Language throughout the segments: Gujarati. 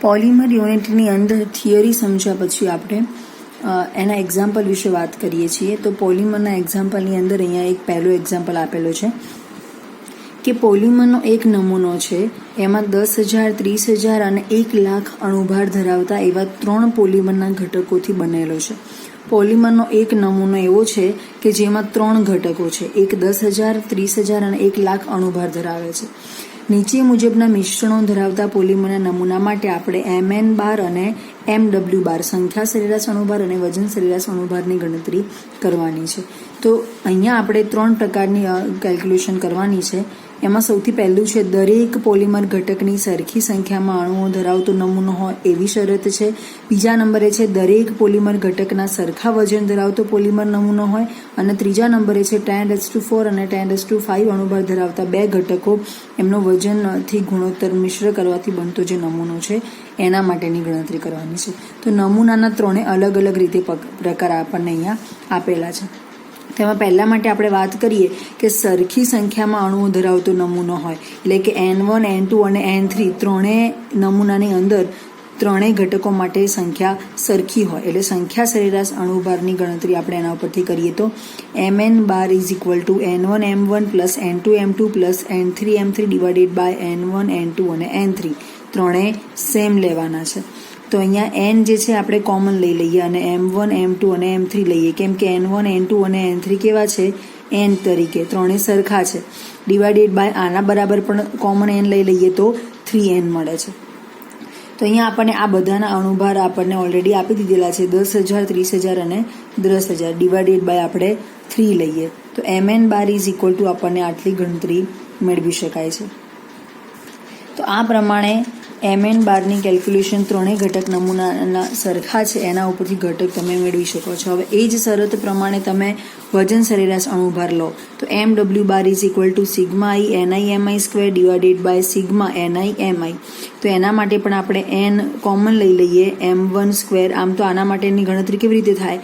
પોલિમર યુનિટની અંદર થિયરી સમજ્યા પછી આપણે એના એક્ઝામ્પલ વિશે વાત કરીએ છીએ. તો પોલિમરના એક્ઝામ્પલની અંદર અહીંયા એક પહેલો એક્ઝામ્પલ આપેલો છે કે પોલિમરનો એક નમૂનો છે, એમાં 10,000, 30,000 અને 1,00,000 અણુભાર ધરાવતા એવા 3 પોલિમરના ઘટકોથી બનેલો છે. પોલિમરનો એક નમૂનો એવો છે કે જેમાં 3 ઘટકો છે, એક 10,000, 30,000 અને 1,00,000 અણુભાર ધરાવે છે. નીચે મુજબના મિશ્રણો ધરાવતા પોલિમરના નમૂના માટે આપણે MN બાર અને MW બાર સંખ્યા સરેરાશ અણુભાર અને વજન સરેરાશ અણુભારની ગણતરી કરવાની છે. તો અહીંયા આપણે 3 પ્રકારની કેલ્ક્યુલેશન કરવાની છે. એમાં સૌથી પહેલું છે દરેક પોલિમર ઘટકની સરખી સંખ્યામાં અણુઓ ધરાવતો નમૂનો હોય એવી શરત છે. બીજા નંબરે છે દરેક પોલિમર ઘટકના સરખા વજન ધરાવતો પોલિમર નમૂનો હોય, અને ત્રીજા નંબરે છે 10⁴ અને 10⁵ અણુભાર ધરાવતા 2 ઘટકો એમનો વજનથી ગુણોત્તર મિશ્ર કરવાથી બનતો જે નમૂનો છે એના માટેની ગણતરી કરવાની છે. તો નમૂનાના 3 અલગ અલગ રીતે પ્રકાર આપણને અહીંયા આપેલા છે. તેમાં પહેલા માટે આપણે વાત કરીએ કે સરખી સંખ્યામાં અણુઓ ધરાવતો નમૂનો હોય, એટલે કે N1, N2 અને N3 ત્રણેય નમૂનાની અંદર ત્રણેય ઘટકો માટે સંખ્યા સરખી હોય, એટલે સંખ્યા સરેરાશ અણુભારની ગણતરી આપણે એના ઉપરથી કરીએ તો MN bar N1 M1 N2 M2 N3 M3 divided by N1 N2 અને N3 ત્રણેય સેમ લેવાના છે. તો અહીંયા N જે છે આપણે કોમન લઈ લઈએ અને M1 M2 અને M3 લઈએ, કેમ કે N1 N2 અને N3 કેવા છે N તરીકે ત્રણેય સરખા છે. ડિવાઇડેડ બાય આના બરાબર પણ કોમન N લઈ લઈએ તો 3N મળે છે. તો અહીંયા આપણને આ બધાના અણુભાર આપણને ઓલરેડી આપી દીધેલા છે, 10,000, 30,000 અને 10,000 ડિવાઇડેડ બાય આપણે 3 લઈએ તો MN બાર આપણને આટલી ગણતરી મેળવી શકાય છે. તો આ પ્રમાણે MN બારની કેલ્ક્યુલેશન ત્રણેય ઘટક નમૂનાના સરખા છે એના ઉપરથી ઘટક તમે મેળવી શકો છો. હવે એ જ શરત પ્રમાણે તમે વજન સરેરાશ અણુભાર લો તો MW bar ∑i NI/mi² divided by ∑ni/mi. તો એના માટે પણ આપણે N કોમન લઈ લઈએ M1². આમ તો આના માટેની ગણતરી કેવી રીતે થાય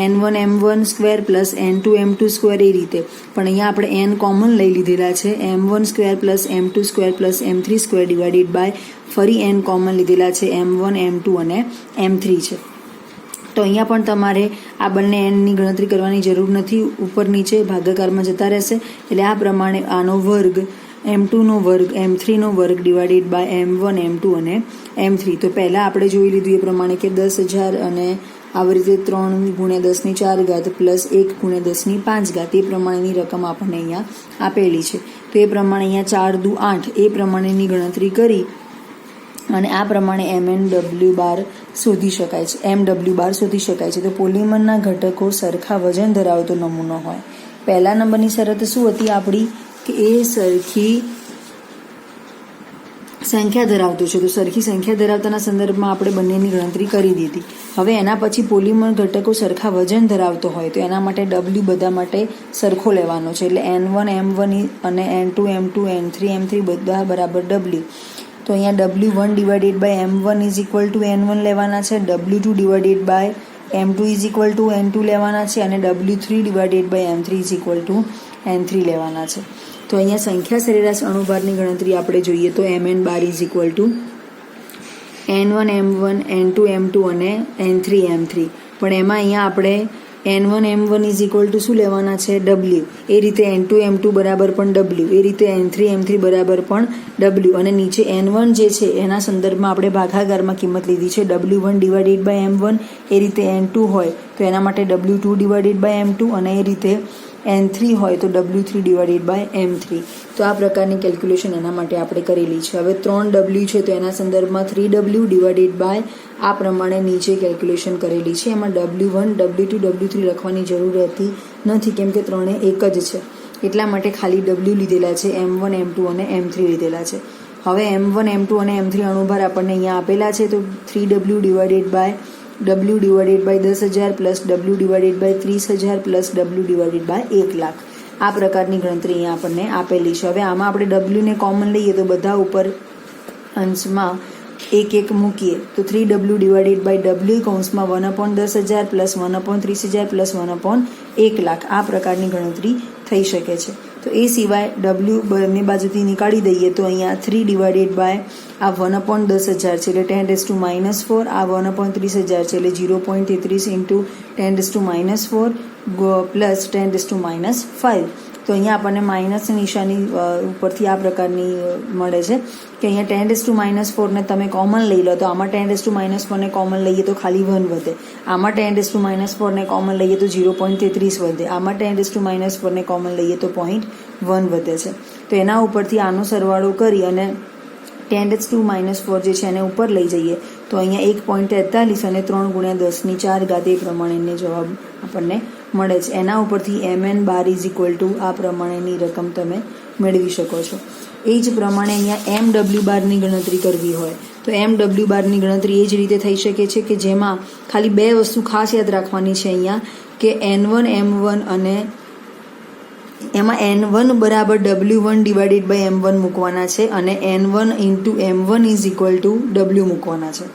N1 M1² N2 M2² એ રીતે, પણ અહીંયા આપણે N કોમન લઈ લીધેલા છે M1² M2² M3² divided by ફરી N કોમન લીધેલા છે M1 M2 અને M3 છે. તો અહીંયા પણ તમારે આ બંને Nની ગણતરી કરવાની જરૂર નથી, ઉપર નીચે ભાગાકારમાં જતા રહેશે. એટલે આ પ્રમાણે આનો વર્ગ M2નો વર્ગ M3નો વર્ગ ડિવાઇડેડ બાય M1 M2 અને M3. તો પહેલાં આપણે જોઈ લીધું એ પ્રમાણે કે 10,000 અને આવી રીતે 3 × 10⁴ પ્લસ 1 × 10⁵ એ પ્રમાણેની રકમ આપણને અહીંયા આપેલી છે. તો એ પ્રમાણે અહીંયા 4 દુ 8 એ પ્રમાણેની ગણતરી કરી અને આ પ્રમાણે MW બાર શોધી શકાય છે, MW બાર શોધી શકાય છે. તો પોલિમરના ઘટકો સરખા વજન ધરાવતો નમૂનો હોય. પહેલા નંબરની શરત શું હતી આપણી કે એ સરખી સંખ્યા ધરાવતું છે. તો સરખી સંખ્યા ધરાવતાના સંદર્ભમાં આપણે બંનેની ગણતરી કરી દીધી. હવે એના પછી પોલિમર ઘટકો સરખા વજન ધરાવતો હોય તો એના માટે W બધા માટે સરખો લેવાનો છે, એટલે N1 M1 અને N2 M2 N3 M3 બધા બરાબર W. તો અહીંયા W1 divided by M1 N1 લેવાના છે, W2 divided by M2 N2 લેવાના છે અને W3 divided by M3 N3 લેવાના છે. તો અહીંયા સંખ્યા સરેરાશ અણુભારની ગણતરી આપણે જોઈએ તો MN બાર N1 M1 N2 M2 અને N3 M3, પણ એમાં અહીંયા આપણે N1 M1 શું લેવાના છે W, એ રીતે N2 M2 બરાબર પણ W, એ રીતે N3 M3 બરાબર પણ W, અને નીચે N1 જે છે એના સંદર્ભમાં આપણે ભાગાકારમાં કિંમત લીધી છે W1 ડિવાઇડેડ બાય M1, એ રીતે N2 હોય તો એના માટે W2 ડિવાઇડેડ બાય M2 અને એ રીતે N3 હોય તો W3 ડિવાઇડેડ બાય M3. તો આ પ્રકારની કેલ્ક્યુલેશન એના માટે આપણે કરેલી છે. હવે 3W છે તો એના સંદર્ભમાં 3W ડિવાઇડેડ બાય આ પ્રમાણે નીચે કેલ્ક્યુલેશન કરેલી છે. એમાં W1 W2 W3 લખવાની જરૂર રહેતી નથી, કેમ કે ત્રણે એક જ છે, એટલા માટે ખાલી W લીધેલા છે, M1 M2 અને M3 લીધેલા છે. હવે M1 M2 અને M3 અણુભાર આપણને અહીંયા આપેલા છે, તો 3W divided by W divided by 10,000 plus W divided by 30,000 plus W divided by 1,00,000. આ પ્રકારની ગણતરી અહીંયા આપણને આપેલી છે. હવે આમાં આપણે Wને કોમન લઈએ તો બધા ઉપર અંશમાં 1 મૂકીએ તો 3W ડિવાઇડેડ બાય W કૌંસમાં 1/10,000 પ્લસ 1/30,000 પ્લસ 1/1,00,000 આ પ્રકારની ગણતરી થઈ શકે છે. તો એ સિવાય ડબલ્યુ બંને બાજુથી નીકાળી દઈએ તો અહીંયા 3 ડિવાઇડેડ બાય આ 1/10,000 છે એટલે 10⁻⁴, આ 1/30,000 છે એટલે 0.33 ઇન્ટુ 10⁻⁴ પ્લસ 10⁻⁵. તો અહીંયા આપણને માઇનસની નિશાની ઉપરથી આ પ્રકારની મળે છે કે અહીંયા 10⁻⁴ ને તમે કોમન લઈ લો તો આમાં 10⁻⁴ ને કોમન લઈએ તો ખાલી 1 વધે, આમાં 10⁻⁴ ને કોમન લઈએ તો 0.33 વધે, આમાં 10⁻⁴ ને કોમન લઈએ તો 0.1 વધે છે. તો એના ઉપરથી આનો સરવાળો કરી અને 10⁻⁴ જે છે એને ઉપર લઈ જઈએ તો અહીંયા 1.43 અને 3×10⁴ એ પ્રમાણેનો જવાબ આપણને મળે છે. એના ઉપરથી mn⁻ આ પ્રમાણેની રકમ તમે મેળવી શકો છો. એ જ પ્રમાણે અહીંયા MW⁻ની ગણતરી કરવી હોય તો MW⁻ની ગણતરી એ જ રીતે થઈ શકે છે કે જેમાં ખાલી બે વસ્તુ ખાસ યાદ રાખવાની છે અહીંયા કે N1 M1 અને એમાં N1 બરાબર W1 ડિવાઇડેડ બાય M1 મૂકવાના છે અને N1 into M1 is equal two W મૂકવાના છે.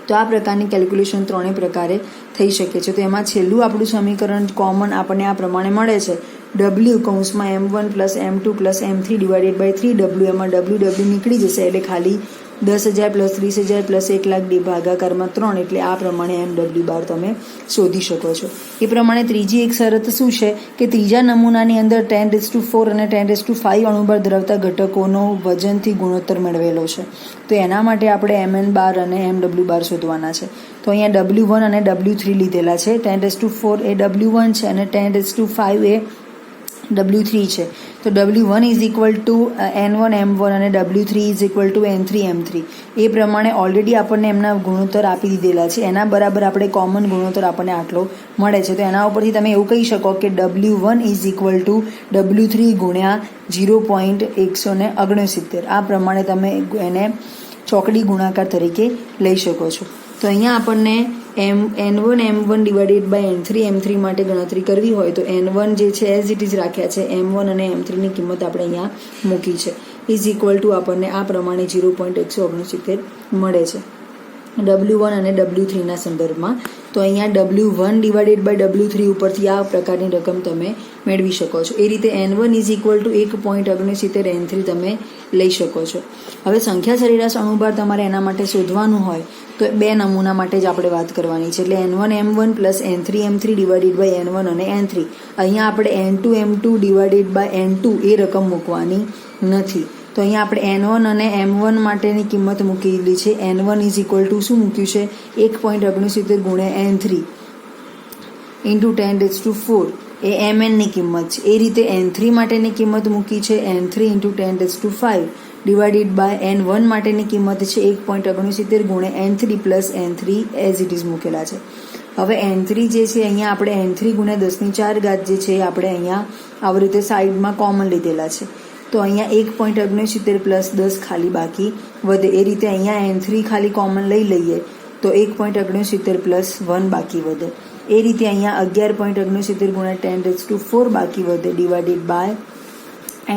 તો આ પ્રકારની કેલ્ક્યુલેશન ત્રણેય પ્રકારે થઈ શકે છે. તો એમાં છેલ્લું આપણું સમીકરણ કોમન આપણને આ પ્રમાણે મળે છે W કૌંસમાં M1 plus M2 plus M3 divided by 3W. એમાં W નીકળી જશે એટલે ખાલી 10,000 પ્લસ 30,000 પ્લસ 1,00,000 ભાગાકારમાં 3 એટલે આ પ્રમાણે MW⁻ તમે શોધી શકો છો. એ પ્રમાણે ત્રીજી એક શરત શું છે કે ત્રીજા નમૂનાની અંદર 10⁴ અને 10⁵ અણુબળ ધરાવતા ઘટકોનો વજનથી ગુણોત્તર મેળવેલો છે. તો એના માટે આપણે MN⁻ અને MW⁻ શોધવાના છે. તો અહીંયા W1 અને W3 લીધેલા છે. 10⁴ એ W1 છે અને 10⁵ એ W3 છે. તો W1 is equal to N1 M1 અને W3 is equal two N3 M3. એ પ્રમાણે ઓલરેડી આપણને એમના ગુણોત્તર આપી દીધેલા છે. એના બરાબર આપણે કોમન ગુણોત્તર આપણને આટલો મળે છે. તો એના ઉપરથી તમે એવું કહી શકો કે W1 is equal two W3 ગુણ્યા 0.169. આ પ્રમાણે તમે એને ચોકડી ગુણાકાર તરીકે લઈ શકો છો. તો અહીંયા આપણને N1 M1 divided by N3 M3 માટે ગણતરી કરવી હોય તો N1 જે છે એઝ ઇટ ઇઝ રાખ્યા છે, M1 અને M3ની કિંમત આપણે અહીંયા મૂકી છે ઇઝ ઇક્વલ ટુ આપણને આ પ્રમાણે 0.169 મળે છે W1 અને W3ના સંદર્ભમાં. તો અહીંયા W1 ડિવાઇડેડ બાય W3 ઉપરથી આ પ્રકારની રકમ તમે મેળવી શકો છો. એ રીતે N1 is equal two 1.69 N3 તમે લઈ શકો છો. હવે સંખ્યા સરેરાશ અણુભાર તમારે એના માટે શોધવાનું હોય તો બે નમૂના માટે જ આપણે વાત કરવાની છે એટલે N1 M1 plus N3 M3 divided by N1 અને N3. અહીંયા આપણે N2 M2 divided by N2 એ રકમ મૂકવાની નથી. તો અહીંયા આપણે N1 અને M1 માટેની કિંમત મૂકી દીધી છે. N1 ઇઝ ઇક્વલ ટુ શું મૂક્યું છે 1.69 ગુણ્યા N3 ઇન્ટુ 10⁴ એ MNની કિંમત છે. એ રીતે N3 માટેની કિંમત મૂકી છે N3 into 10⁵ divided by N1 માટેની કિંમત છે 1.69 ગુણ્યા N3 plus N3 as it is મૂકેલા છે. હવે N3 જે છે અહીંયા આપણે N3 ગુણ્યા 10⁴ જે છે આપણે અહીંયા આવી રીતે સાઈડમાં કોમન લીધેલા છે. તો અહીંયા 1.69 પ્લસ 10 ખાલી બાકી વધે. એ રીતે અહીંયા N3 ખાલી કોમન લઈ લઈએ તો 1.69 પ્લસ 1 બાકી વધે. એ રીતે અહીંયા 11.69 ગુણ્યા 10⁴ બાકી વધે ડિવાઇડેડ બાય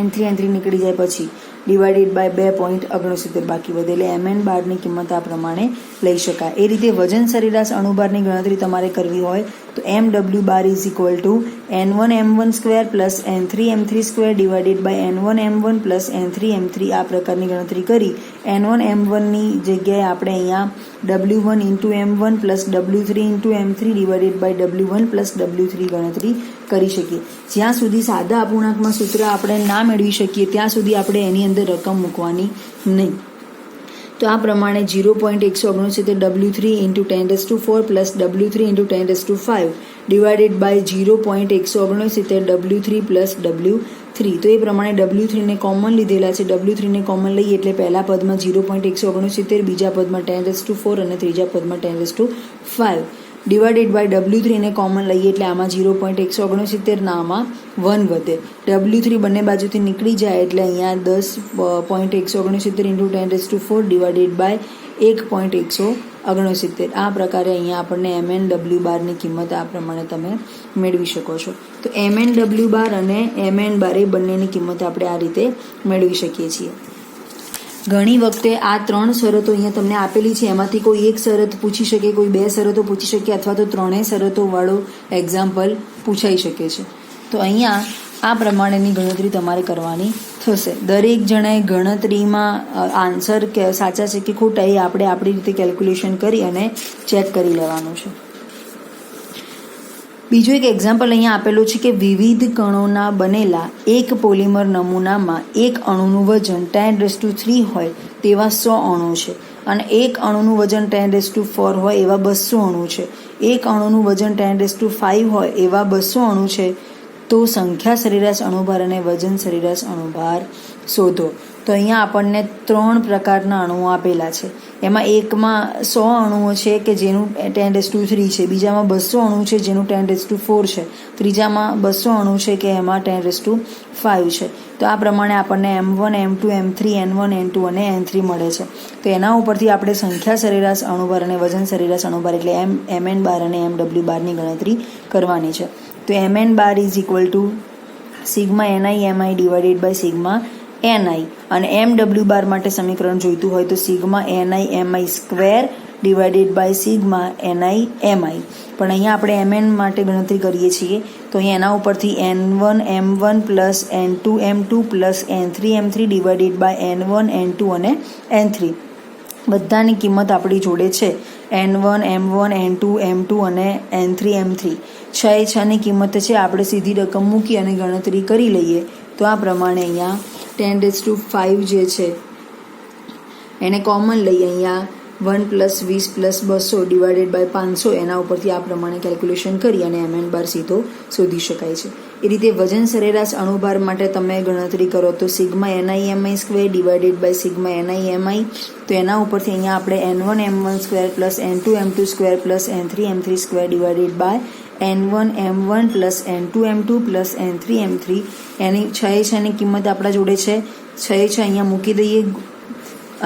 N3 નીકળી જાય પછી ડિવાઇડેડ બાય 2.69 બાકી વધે. એટલે MN⁻ની કિંમત આ પ્રમાણે લઈ શકાય. એ રીતે વજન સરેરાશ અણુભારની ગણતરી તમારે કરવી હોય તો MW⁻ is equal to N1 M1 square plus N3 M3 square divided by N1 M1 plus N3 M3 આ પ્રકારની ગણતરી કરી N1 M1ની જગ્યાએ આપણે અહીંયા W1 into M1 plus W3 into M3 divided by W1 plus W3 ગણતરી કરી શકીએ. જ્યાં સુધી સાદા અપૂર્ણાંકમાં સૂત્ર આપણે ના મેળવી શકીએ ત્યાં સુધી આપણે એની અંદર રકમ મૂકવાની નહીં. તો આ પ્રમાણે 0.169 W3 into 10⁴ plus W3 into 10⁵ divided by 0.169 W3 plus W3. તો એ પ્રમાણે W3ને કોમન લીધેલા છે. W3ને કોમન લઈએ એટલે પહેલા પદમાં 0.169, બીજા પદમાં 10⁴ અને ત્રીજા પદમાં 10⁵. ડિવાઇડેડ બાય W3ને કોમન લઈએ એટલે આમાં 0.169 ના આમાં 1 વધે. W3 બંને બાજુથી નીકળી જાય એટલે અહીંયા 10.169 ઇન્ટુ 10⁴ ડિવાઇડેડ બાય 1.169. આ પ્રકારે અહીંયા આપણને MN⁻ની કિંમત આ પ્રમાણે તમે મેળવી શકો છો. તો MN⁻ અને MN⁻ એ બંનેની કિંમત આપણે આ રીતે મેળવી શકીએ છીએ. ઘણી વખતે આ 3 શરતો અહીંયા તમને આપેલી છે એમાંથી કોઈ એક શરત પૂછી શકે, કોઈ 2 શરતો પૂછી શકે અથવા તો 3 શરતોવાળો એક્ઝામ્પલ પૂછાઈ શકે છે. તો અહીંયા આ પ્રમાણેની ગણતરી તમારે કરવાની થશે. દરેક જણાએ ગણતરીમાં આન્સર કે સાચા છે કે ખોટા એ આપણે આપણી રીતે કેલ્ક્યુલેશન કરી અને ચેક કરી લેવાનું છે. બીજું એક એક્ઝામ્પલ અહીંયા આપેલું છે કે વિવિધ કણોના બનેલા એક પોલિમર નમૂનામાં એક અણુનું વજન 10⁻³ હોય તેવા 100 અણુ છે અને એક અણુનું વજન 10⁻4 હોય એવા 200 અણુ છે. એક અણુનું વજન 10�5 હોય એવા 200 અણુ છે. તો સંખ્યા સરેરાશ અણુભાર અને વજન સરેરાશ અણુભાર શોધો. તો અહીંયા આપણને 3 પ્રકારના અણુઓ આપેલા છે. એમાં એકમાં 100 અણુઓ છે કે જેનું 10⁻³ છે, બીજામાં 200 અણુ છે જેનું 10⁻4 છે, ત્રીજામાં 200 અણુ છે કે એમાં 10⁻5 છે. તો આ પ્રમાણે આપણને M1, M2, M3, N1, N2 અને N3 મળે છે. તો એના ઉપરથી આપણે સંખ્યા સરેરાશ અણુભાર અને વજન સરેરાશ અણુભાર એટલે Mn બાર અને Mw બારની ગણતરી કરવાની છે. તો Mn bar is equal to sigma ni mi divided by sigma ni અને Mw બાર માટે સમીકરણ જોઈતું હોય તો sigma ni mi square divided by sigma ni mi. પણ અહીંયા આપણે Mn માટે ગણતરી કરીએ છીએ તો અહીંયા એના ઉપરથી N1 M1 plus N2 M2 plus N3 M3 divided by N1 N2 અને N3 બધાની કિંમત આપણી જોડે છે. N1 M1 N2 M2 અને N3 M3 6ની કિંમત છે. આપણે સીધી રકમ મૂકી અને ગણતરી કરી લઈએ તો આ પ્રમાણે અહીંયા 10⁵ જે છે એને કોમન લઈએ. અહીંયા 1 + 20 + 200 ડિવાઇડેડ બાય 500 એના ઉપરથી આ પ્રમાણે કેલ્ક્યુલેશન કરી અને Mn બાર સીધો શોધી શકાય છે. એ રીતે વજન સરેરાશ અણુભાર માટે તમે ગણતરી કરો તો sigma ni mi square divided by sigma ni mi. તો એના ઉપરથી અહીંયા આપણે N1 M1 square plus N2 M2 square plus N3 M3 square divided by N1 M1 plus N2 M2 plus N3 M3 એની 6ની કિંમત આપણા જોડે છે. 6 અહીંયા મૂકી દઈએ.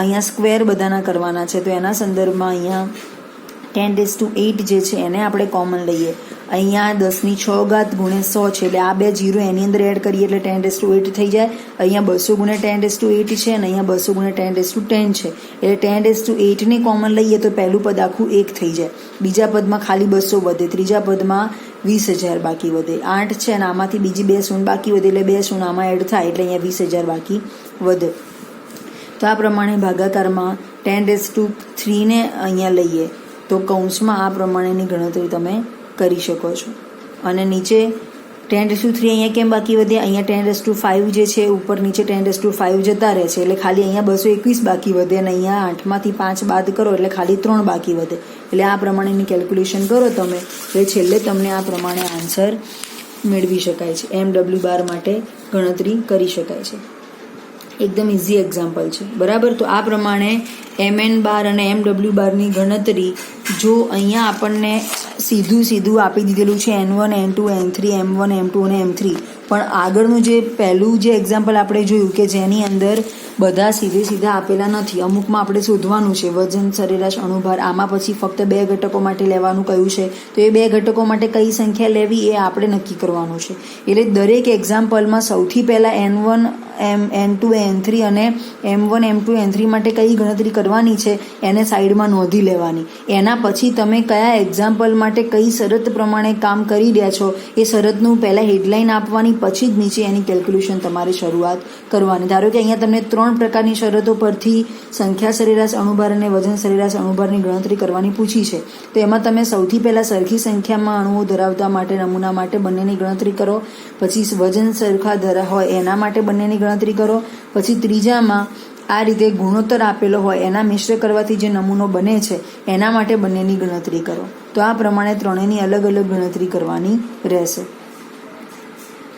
અહીંયા સ્ક્વેર બધાના કરવાના છે તો એના સંદર્ભમાં અહીંયા 10⁸ જે છે એને આપણે કોમન લઈએ. અહીંયા 10⁶ ગુણ્યા 100 છે એટલે આ બે 0 એની અંદર એડ કરીએ એટલે 10⁸ થઈ જાય. અહીંયા 200 ગુણ્યા 10⁸ છે અને અહીંયા 200 ગુણ્યા 10⁻10 છે એટલે 10⁸ને કોમન લઈએ તો પહેલું પદ આખું 1 થઈ જાય. બીજા પદમાં ખાલી 200 વધે, ત્રીજા પદમાં 20,000 બાકી વધે. 8 છે અને આમાંથી બીજી 2 શૂન્ય બાકી વધે એટલે 2 શૂન્ય આમાં એડ થાય એટલે અહીંયા 20,000 બાકી વધે. તો આ પ્રમાણે ભાગાકારમાં 10⁻³ ને અહીંયા લઈએ તો કૌંસમાં આ પ્રમાણેની ગણતરી તમે કરી શકો છો. અને નીચે 10⁻³ અહીંયા કેમ બાકી વધે? અહીંયા 10⁻5 જે છે ઉપર નીચે 10⁻5 જતા રહે છે એટલે ખાલી અહીંયા 221 બાકી વધે અને અહીંયા 8માંથી 5 બાદ કરો એટલે ખાલી 3 બાકી વધે. એટલે આ પ્રમાણેની કેલ્ક્યુલેશન કરો તમે એટલે છેલ્લે તમને આ પ્રમાણે આન્સર મેળવી શકાય છે. Mw બાર માટે ગણતરી કરી શકાય છે. એકદમ ઇઝી એક્ઝામ્પલ છે, બરાબર. તો આ પ્રમાણે Mn બાર અને Mw બારની ગણતરી જો અહીંયા આપણને સીધું આપી દીધેલું છે N1 N2 N3 M1 M2 અને M3 પણ આગળનું જે પહેલું જે એક્ઝામ્પલ આપણે જોયું કે જેની અંદર બધા સીધા આપેલા નથી, અમુકમાં આપણે શોધવાનું છે વજન સરેરાશ અણુભાર. આમાં પછી ફક્ત 2 ઘટકો માટે લેવાનું કહ્યું છે તો એ 2 ઘટકો માટે કઈ સંખ્યા લેવી એ આપણે નક્કી કરવાનું છે. એટલે દરેક એક્ઝામ્પલમાં સૌથી પહેલાં N1 N2 N3 અને M1 M2 N3 માટે કઈ ગણતરી કરવાની છે એને સાઈડમાં નોંધી લેવાની. એના પછી તમે કયા એક્ઝામ્પલ માટે કઈ શરત પ્રમાણે કામ કરી રહ્યા છો એ શરતનું પહેલાં હેડલાઇન આપવાની, પછી જ નીચે એની કેલ્ક્યુલેશન તમારે શરૂઆત કરવાની. ધારો કે અહીંયા તમને 3 પ્રકારની શરતો પરથી સંખ્યા સરેરાશ અણુભાર અને વજન સરેરાશ અણુભારની ગણતરી કરવાની પૂછી છે તો એમાં તમે સૌથી પહેલાં સરખી સંખ્યામાં અણુઓ ધરાવતા માટે નમૂના માટે બંનેની ગણતરી કરો. પછી વજન સરખા હોય એના માટે બંનેની ગણતરી કરો. પછી ત્રીજામાં આ રીતે ગુણોત્તર આપેલો હોય એના મિશ્ર કરવાથી જે નમૂનો બને છે એના માટે બંનેની ગણતરી કરો. તો આ પ્રમાણે ત્રણેયની અલગ અલગ ગણતરી કરવાની રહેશે.